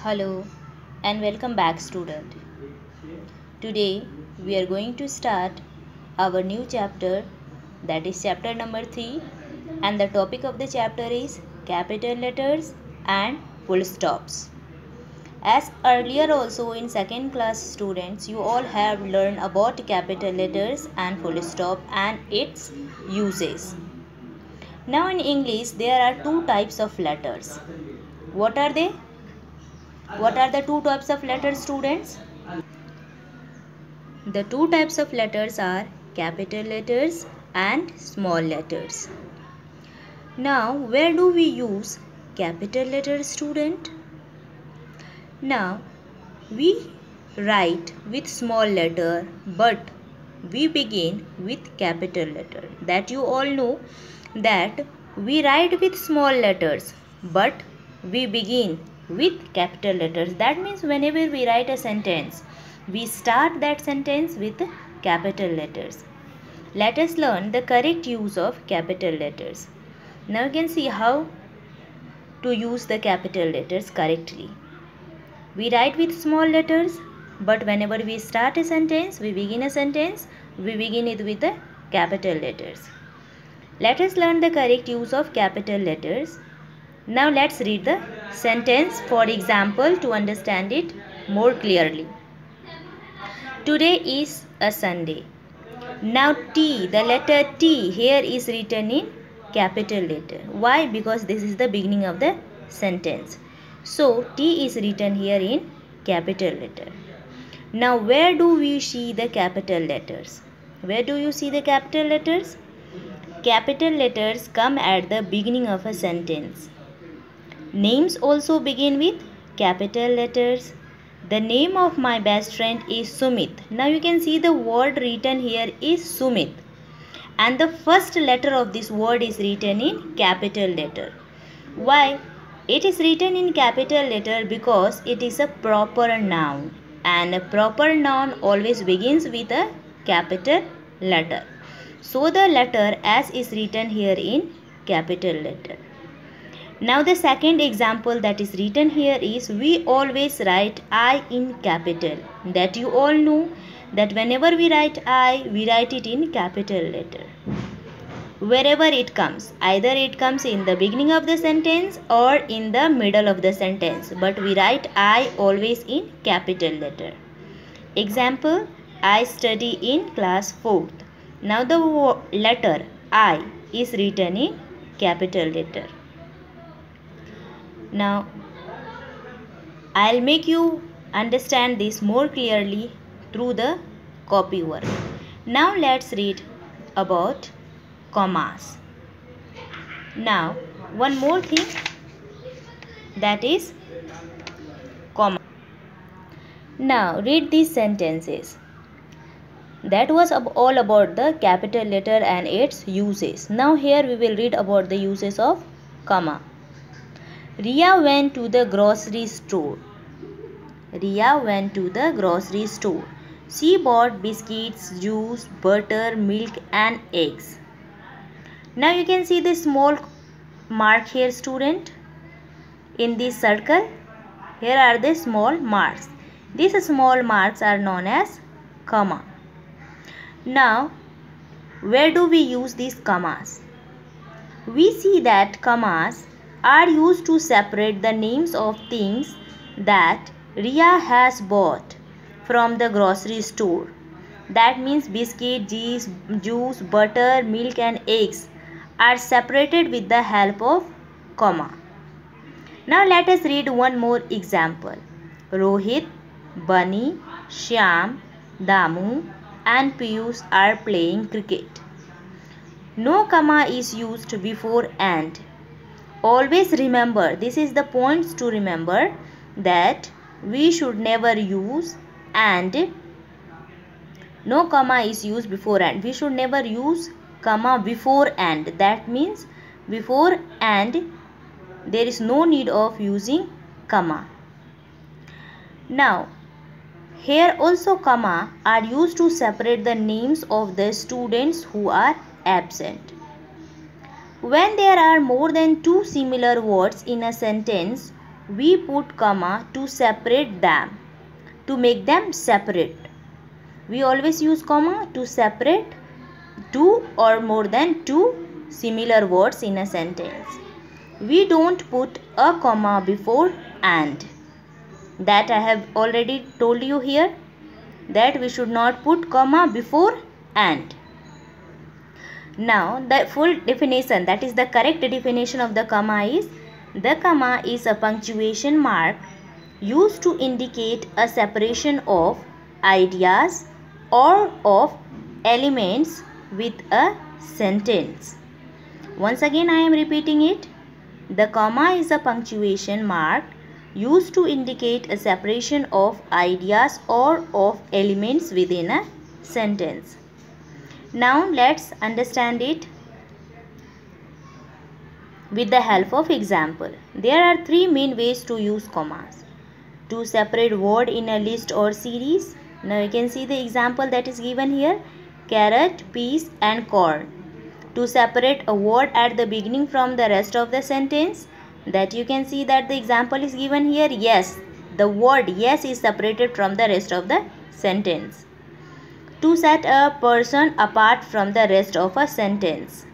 Hello and welcome back, student. Today we are going to start our new chapter, that is chapter number 3, and the topic of the chapter is capital letters and full stops. As earlier also in second class students, you all have learned about capital letters and full stop and its uses. Now in English there are two types of letters. What are they? What are the two types of letters, students? The two types of letters are capital letters and small letters. Now, where do we use capital letters, student? Now, we write with small letter, but we begin with capital letter. That you all know that we write with small letters, but we begin with capital letters. That means whenever we write a sentence, we start that sentence with capital letters. Let us learn the correct use of capital letters. Now you can see how to use the capital letters correctly. We write with small letters, but whenever we start a sentence, we begin it with the capital letters. Let us learn the correct use of capital letters. Now let's read the sentence for example to understand it more clearly. Today is a Sunday. Now T, the letter T here is written in capital letter. Why? Because this is the beginning of the sentence. So T is written here in capital letter. Now where do we see the capital letters? Where do you see the capital letters? Capital letters come at the beginning of a sentence. Names also begin with capital letters. The name of my best friend is Sumit. Now you can see the word written here is Sumit. And the first letter of this word is written in capital letter. Why? It is written in capital letter because it is a proper noun. And a proper noun always begins with a capital letter. So the letter S is written here in capital letter. Now the second example that is written here is we always write I in capital. That you all know that whenever we write I, we write it in capital letter. Wherever it comes, either it comes in the beginning of the sentence or in the middle of the sentence, but we write I always in capital letter. Example, I study in class 4th. Now the letter I is written in capital letter. Now, I'll make you understand this more clearly through the copy work. Now, let's read about commas. Now, one more thing, that is comma. Now, read these sentences. That was all about the capital letter and its uses. Now, here we will read about the uses of comma. Riya went to the grocery store. Riya went to the grocery store. She bought biscuits, juice, butter, milk and eggs. Now you can see the small mark here, student. In this circle, here are the small marks. These small marks are known as comma. Now, where do we use these commas? We see that commas are used to separate the names of things that Riya has bought from the grocery store. That means biscuit, juice, butter, milk and eggs are separated with the help of comma. Now let us read one more example. Rohit, Bunny, Shyam, Damu and Piyush are playing cricket. No comma is used before and. Always remember, this is the points to remember, that we should never use and. No comma is used before and. We should never use comma before and. That means before and there is no need of using comma. Now, here also comma are used to separate the names of the students who are absent. When there are more than two similar words in a sentence, we put comma to separate them, to make them separate. We always use comma to separate two or more than two similar words in a sentence. We don't put a comma before and. That I have already told you here, that we should not put comma before and. Now the full definition, that is the correct definition of the comma is, the comma is a punctuation mark used to indicate a separation of ideas or of elements with a sentence. Once again I am repeating it. The comma is a punctuation mark used to indicate a separation of ideas or of elements within a sentence. Now let's understand it with the help of example. There are three main ways to use commas. To separate word in a list or series. Now you can see the example that is given here. Carrot, peas and corn. To separate a word at the beginning from the rest of the sentence. That you can see that the example is given here. Yes, the word yes is separated from the rest of the sentence. To set a person apart from the rest of a sentence.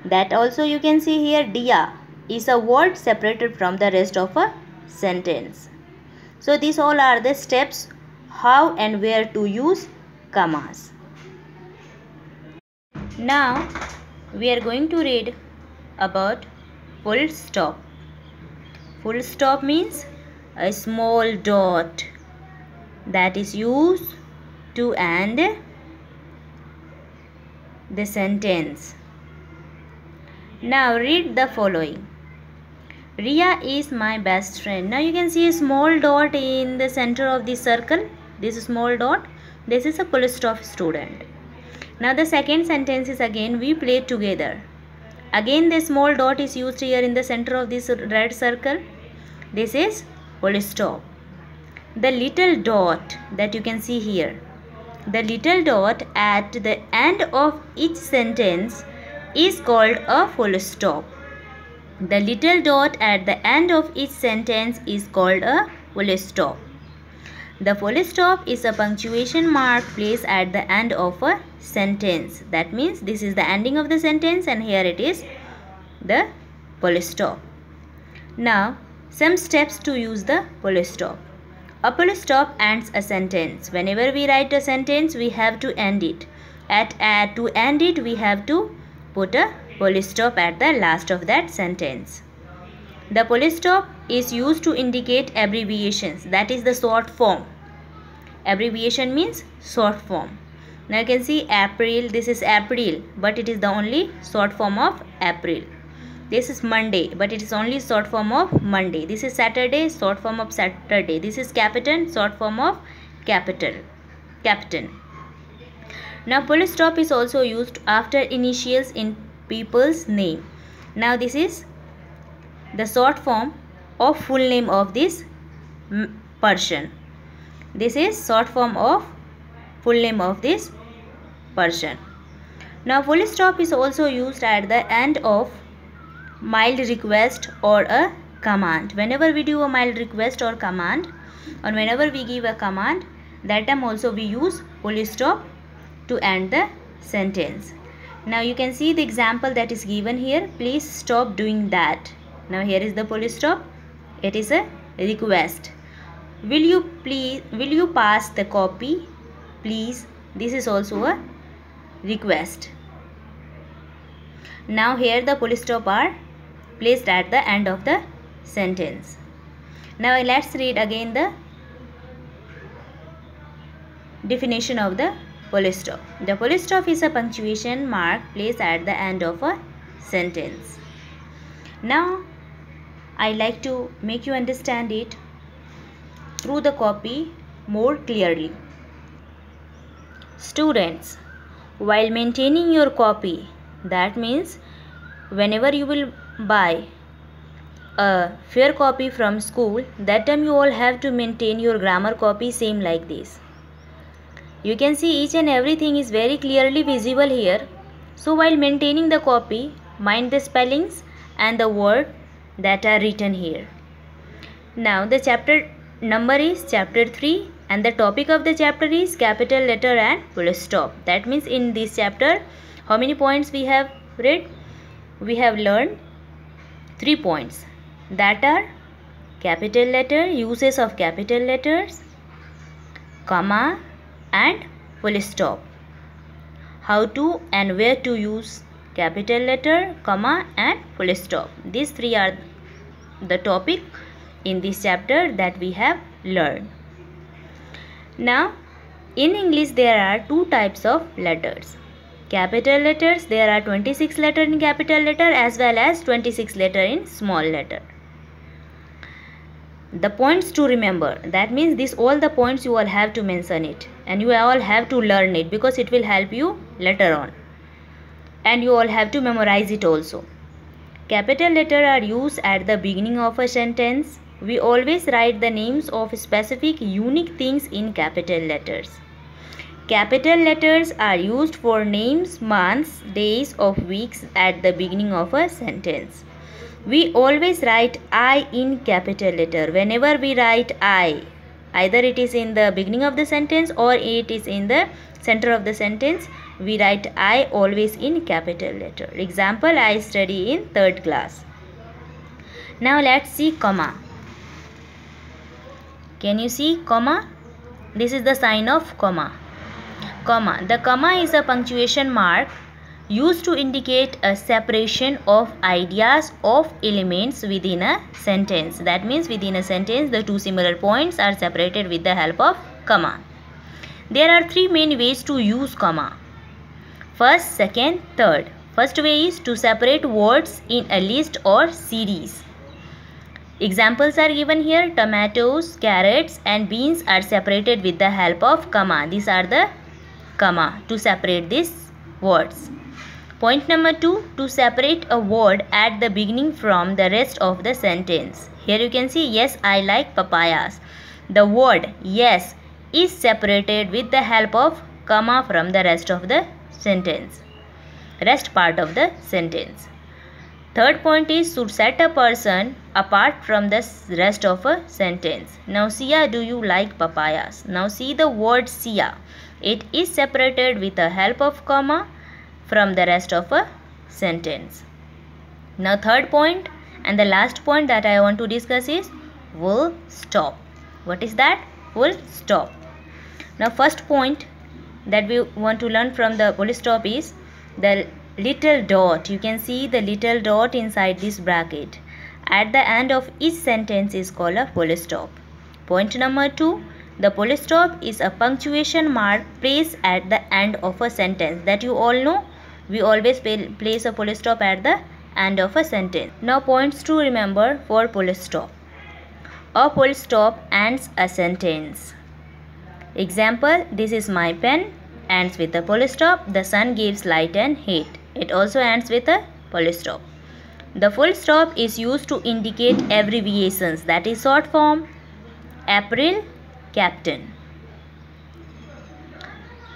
That also you can see here. Diya is a word separated from the rest of a sentence. So these all are the steps how and where to use commas. Now we are going to read about full stop. Full stop means a small dot that is used to end the sentence. Now read the following. Riya is my best friend. Now you can see a small dot in the center of the circle. This small dot. This is a full stop, student. Now the second sentence is again we play together. Again the small dot is used here in the center of this red circle. This is full stop. The little dot that you can see here. The little dot at the end of each sentence is called a full stop. The little dot at the end of each sentence is called a full stop. The full stop is a punctuation mark placed at the end of a sentence. That means this is the ending of the sentence and here it is the full stop. Now some steps to use the full stop. A full stop ends a sentence. Whenever we write a sentence, we have to end it. To end it, we have to put a full stop at the last of that sentence. The full stop is used to indicate abbreviations. That is the short form. Abbreviation means short form. Now you can see April. This is April, but it is the only short form of April. This is Monday, but it is only short form of Monday. This is Saturday, short form of Saturday. This is captain, short form of captain. Now full stop is also used after initials in people's name. Now this is the short form of full name of this person. This is short form of full name of this person. Now full stop is also used at the end of mild request or a command. Whenever we do a mild request or command, or whenever we give a command, that time also we use full stop to end the sentence. Now you can see the example that is given here. Please stop doing that. Now here is the full stop. It is a request. Will you pass the copy? Please. This is also a request. Now here the full stop are placed at the end of the sentence. Now let's read again the definition of the full stop. The full stop is a punctuation mark placed at the end of a sentence. Now I like to make you understand it through the copy more clearly. Students, while maintaining your copy, that means whenever you will buy a fair copy from school, that time you all have to maintain your grammar copy same like this. You can see each and everything is very clearly visible here. So while maintaining the copy, mind the spellings and the word that are written here. Now the chapter number is chapter 3 and the topic of the chapter is capital letter and full stop. That means in this chapter, how many points we have read? We have learned 3 points, that are capital letter, uses of capital letters, comma and full stop. How to and where to use capital letter, comma and full stop. These 3 are the topic in this chapter that we have learned. Now in English there are 2 types of letters. Capital letters, there are 26 letters in capital letter as well as 26 letters in small letter. The points to remember, that means this all the points you all have to mention it and you all have to learn it because it will help you later on, and you all have to memorize it also. Capital letters are used at the beginning of a sentence. We always write the names of specific unique things in capital letters. Capital letters are used for names, months, days of weeks at the beginning of a sentence. We always write I in capital letter. Whenever we write I, either it is in the beginning of the sentence or it is in the center of the sentence, we write I always in capital letter. Example, I study in 3rd class. Now let's see comma. Can you see comma? This is the sign of comma. Comma. The comma is a punctuation mark used to indicate a separation of ideas of elements within a sentence. That means within a sentence the 2 similar points are separated with the help of comma. There are 3 main ways to use comma. First, second, third. First way is to separate words in a list or series. Examples are given here. Tomatoes, carrots and beans are separated with the help of comma. These are the comma to separate these words. Point number 2, to separate a word at the beginning from the rest of the sentence. Here you can see yes, I like papayas. The word yes is separated with the help of comma from the rest of the sentence, rest part of the sentence. Third point is to set a person apart from the rest of a sentence. Now Sia, do you like papayas? Now see the word Sia. It is separated with the help of comma from the rest of a sentence. Now third point and the last point that I want to discuss is full stop. What is that? Full stop. Now first point that we want to learn from the full stop is the little dot. You can see the little dot inside this bracket at the end of each sentence is called a full stop. Point number 2, the full stop is a punctuation mark placed at the end of a sentence. That you all know, we always place a full stop at the end of a sentence. Now points to remember for full stop. A full stop ends a sentence. Example, this is my pen, ends with a full stop. The sun gives light and heat. It also ends with a full stop. The full stop is used to indicate abbreviations, that is short form, April, Captain.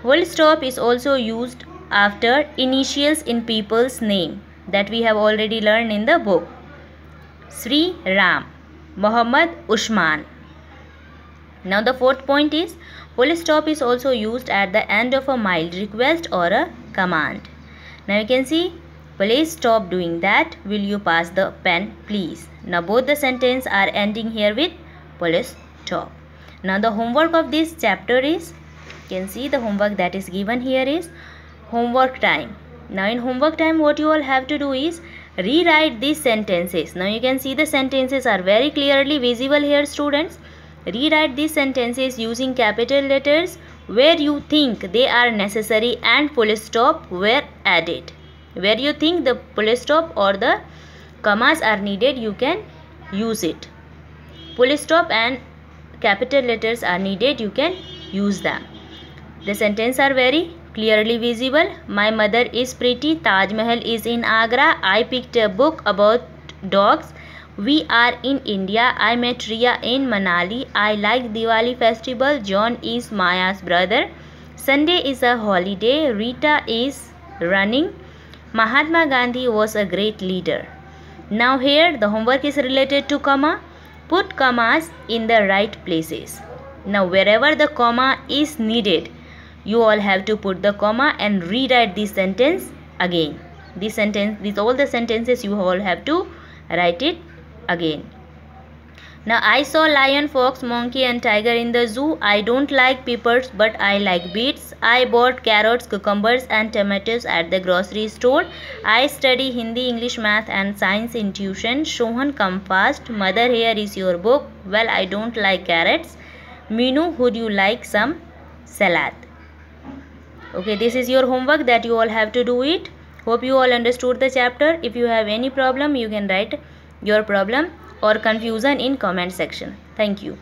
Full stop is also used after initials in people's name, that we have already learned in the book. Sri Ram, Muhammad Usman. Now the fourth point is full stop is also used at the end of a mild request or a command. Now you can see, please stop doing that. Will you pass the pen please? Now both the sentences are ending here with full stop. Now the homework of this chapter is, you can see the homework that is given here is homework time. Now in homework time what you all have to do is rewrite these sentences. Now you can see the sentences are very clearly visible here, students. Rewrite these sentences using capital letters where you think they are necessary and full stop were added. Where you think the full stop or the commas are needed, you can use it. Full stop and capital letters are needed, you can use them. The sentences are very clearly visible. My mother is pretty. Taj Mahal is in Agra. I picked a book about dogs. We are in India. I met Riya in Manali. I like Diwali festival. John is Maya's brother. Sunday is a holiday. Rita is running. Mahatma Gandhi was a great leader. Now here the homework is related to comma. Put commas in the right places. Now wherever the comma is needed, you all have to put the comma and rewrite this sentence again. All the sentences you all have to write it again. Now I saw lion, fox, monkey and tiger in the zoo. I don't like peppers but I like beets. I bought carrots, cucumbers and tomatoes at the grocery store. I study Hindi, English, math and science in tuition. Shohan, come fast. Mother, here is your book. Well, I don't like carrots. Meenu, would you like some salad? Okay, this is your homework that you all have to do it. Hope you all understood the chapter. If you have any problem, you can write your problem or confusion in comment section. Thank you.